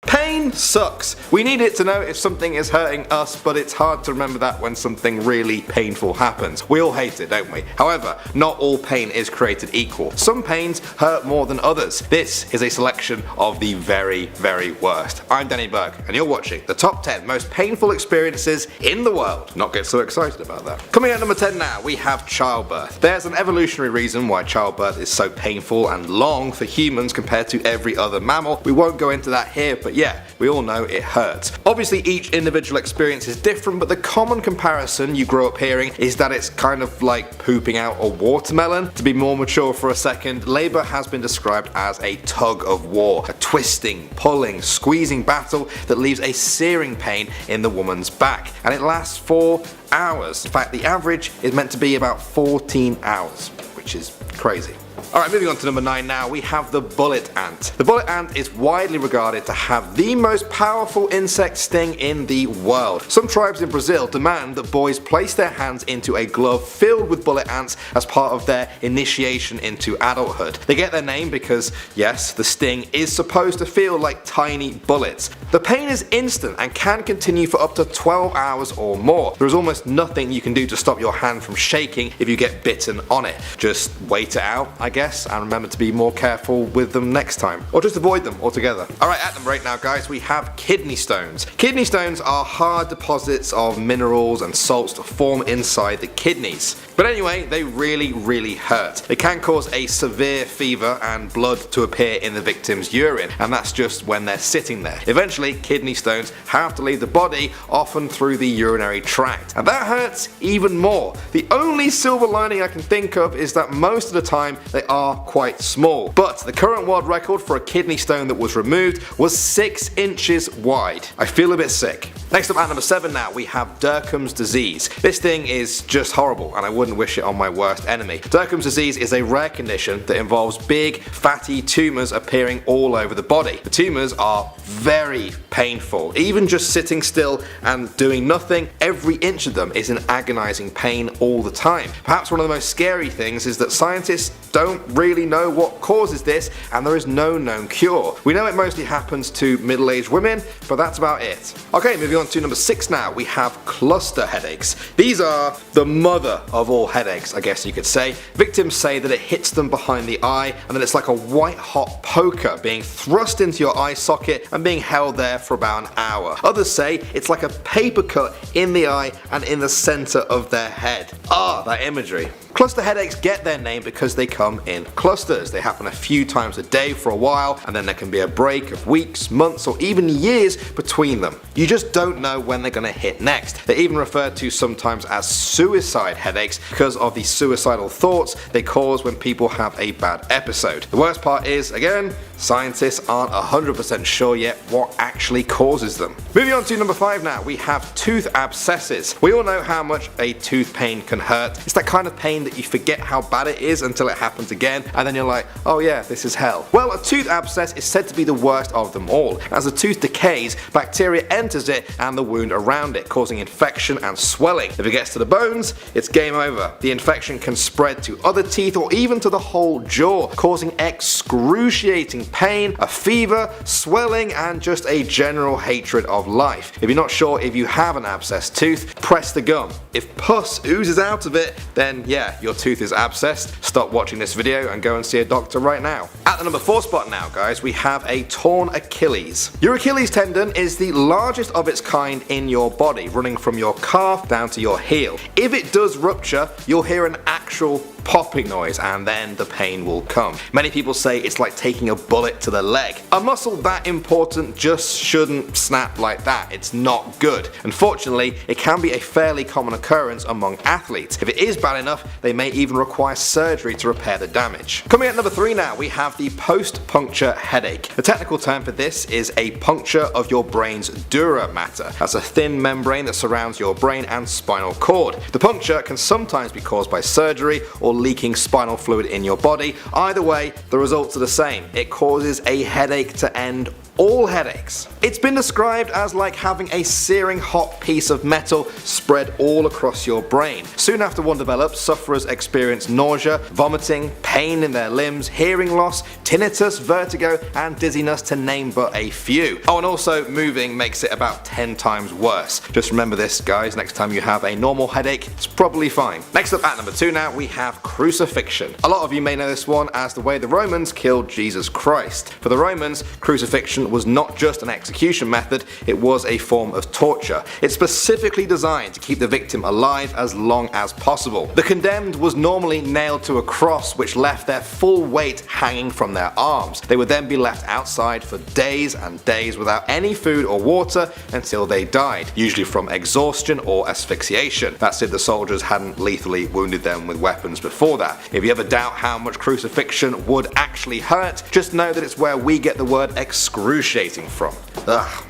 Pain sucks. We need it to know if something is hurting us, but it's hard to remember that when something really painful happens. We all hate it, don't we? However, not all pain is created equal. Some pains hurt more than others. This is a selection of the very, very worst. I'm Danny Burke, and you're watching the top 10 most painful experiences in the world. Not get so excited about that. Coming at number 10 now, we have childbirth. There's an evolutionary reason why childbirth is so painful and long for humans compared to every other mammal. We won't go into that here, but yeah, we all know it hurts. Obviously, each individual experience is different, but the common comparison you grow up hearing is that it's kind of like pooping out a watermelon. To be more mature for a second, labour has been described as a tug of war, a twisting, pulling, squeezing battle that leaves a searing pain in the woman's back, and it lasts for hours. In fact, the average is meant to be about 14 hours, which is crazy. Alright, moving on to number 9 now, we have the bullet ant. The bullet ant is widely regarded to have the most powerful insect sting in the world. Some tribes in Brazil demand that boys place their hands into a glove filled with bullet ants as part of their initiation into adulthood. They get their name because, yes, the sting is supposed to feel like tiny bullets. The pain is instant and can continue for up to 12 hours or more. There is almost nothing you can do to stop your hand from shaking if you get bitten on it. Just wait it out, I guess, and remember to be more careful with them next time, or just avoid them altogether. Alright, at number 8 now guys, we have kidney stones. Kidney stones are hard deposits of minerals and salts that form inside the kidneys. But anyway, they really hurt. They can cause a severe fever and blood to appear in the victim's urine, and that's just when they're sitting there. Eventually, kidney stones have to leave the body, often through the urinary tract, and that hurts even more. The only silver lining I can think of is that most of the time they are quite small, but the current world record for a kidney stone that was removed was 6 inches wide. I feel a bit sick. Next up at number 7 now, we have Dercum's disease. This thing is just horrible, and I wouldn't wish it on my worst enemy. Dercum's disease is a rare condition that involves big, fatty tumours appearing all over the body. The tumours are very painful. Even just sitting still and doing nothing, every inch of them is in agonising pain all the time. Perhaps one of the most scary things is that scientists don't really know what causes this, and there is no known cure. We know it mostly happens to middle-aged women, but that's about it. Okay, moving on to number 6 now, we have cluster headaches. These are the mother of all headaches, I guess you could say. Victims say that it hits them behind the eye, and then it's like a white hot poker being thrust into your eye socket and being held there for about an hour. Others say it's like a paper cut in the eye and in the center of their head. That imagery. Cluster headaches get their name because they come in clusters. They happen a few times a day for a while, and then there can be a break of weeks, months, or even years between them. You just don't know when they're going to hit next. They're even referred to sometimes as suicide headaches because of the suicidal thoughts they cause when people have a bad episode. The worst part is, again, scientists aren't 100% sure yet what actually causes them. Moving on to number 5 now, we have tooth abscesses. We all know how much a tooth pain can hurt. It's that kind of pain that you forget how bad it is until it happens again, and then you're like, oh yeah, this is hell. Well, a tooth abscess is said to be the worst of them all. As the tooth decays, bacteria enters it and the wound around it, causing infection and swelling. If it gets to the bones, it's game over. The infection can spread to other teeth or even to the whole jaw, causing excruciating pain, a fever, swelling, and just a general hatred of life. If you're not sure if you have an abscessed tooth, press the gum. If pus oozes out of it, then yeah, your tooth is abscessed. Stop watching this video and go and see a doctor right now. At the number 4 spot now guys, we have a torn Achilles. Your Achilles tendon is the largest of its kind in your body, running from your calf down to your heel. If it does rupture, you'll hear an actual popping noise, and then the pain will come. Many people say it's like taking a bullet to the leg. A muscle that important just shouldn't snap like that. It's not good. Unfortunately, it can be a fairly common occurrence among athletes. If it is bad enough, they may even require surgery to repair the damage. Coming at number 3 now, we have the post-puncture headache. The technical term for this is a puncture of your brain's dura mater. That's a thin membrane that surrounds your brain and spinal cord. The puncture can sometimes be caused by surgery or leaking spinal fluid in your body. Either way, the results are the same. It causes a headache to end all headaches. It's been described as like having a searing hot piece of metal spread all across your brain. Soon after one develops, sufferers experience nausea, vomiting, pain in their limbs, hearing loss, tinnitus, vertigo, and dizziness, to name but a few. Oh, and also moving makes it about 10 times worse. Just remember this, guys, next time you have a normal headache, it's probably fine. Next up at number 2 now, we have crucifixion. A lot of you may know this one as the way the Romans killed Jesus Christ. For the Romans, crucifixion was not just an execution method, it was a form of torture. It's specifically designed to keep the victim alive as long as possible. The condemned was normally nailed to a cross which left their full weight hanging from their arms. They would then be left outside for days and days without any food or water until they died, usually from exhaustion or asphyxiation. That's if the soldiers hadn't lethally wounded them with weapons before that. If you ever doubt how much crucifixion would actually hurt, just know that it's where we get the word excruciating from. Ugh.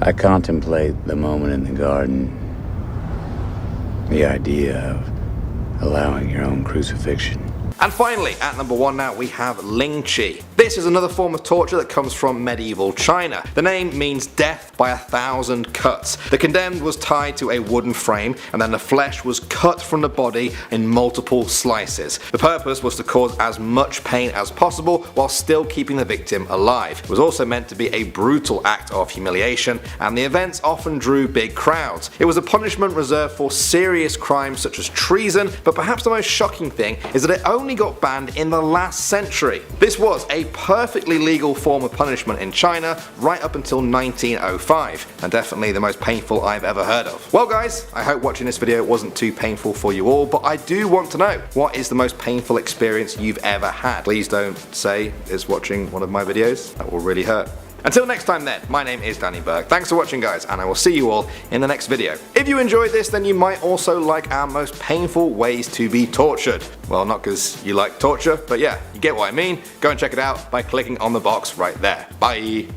I contemplate the moment in the garden, the idea of allowing your own crucifixion. And finally, at number 1 now, we have Ling Chi. This is another form of torture that comes from medieval China. The name means death by 1,000 cuts. The condemned was tied to a wooden frame, and then the flesh was cut from the body in multiple slices. The purpose was to cause as much pain as possible while still keeping the victim alive. It was also meant to be a brutal act of humiliation, and the events often drew big crowds. It was a punishment reserved for serious crimes such as treason, but perhaps the most shocking thing is that it only got banned in the last century. This was a perfectly legal form of punishment in China right up until 1905, and definitely the most painful I've ever heard of. Well guys, I hope watching this video wasn't too painful for you all, but I do want to know, what is the most painful experience you've ever had? Please don't say it's watching one of my videos, that will really hurt. Until next time then, my name is Danny Burke. Thanks for watching guys, and I will see you all in the next video. If you enjoyed this, then you might also like our most painful ways to be tortured. Well, not because you like torture, but yeah, you get what I mean. Go and check it out by clicking on the box right there. Bye!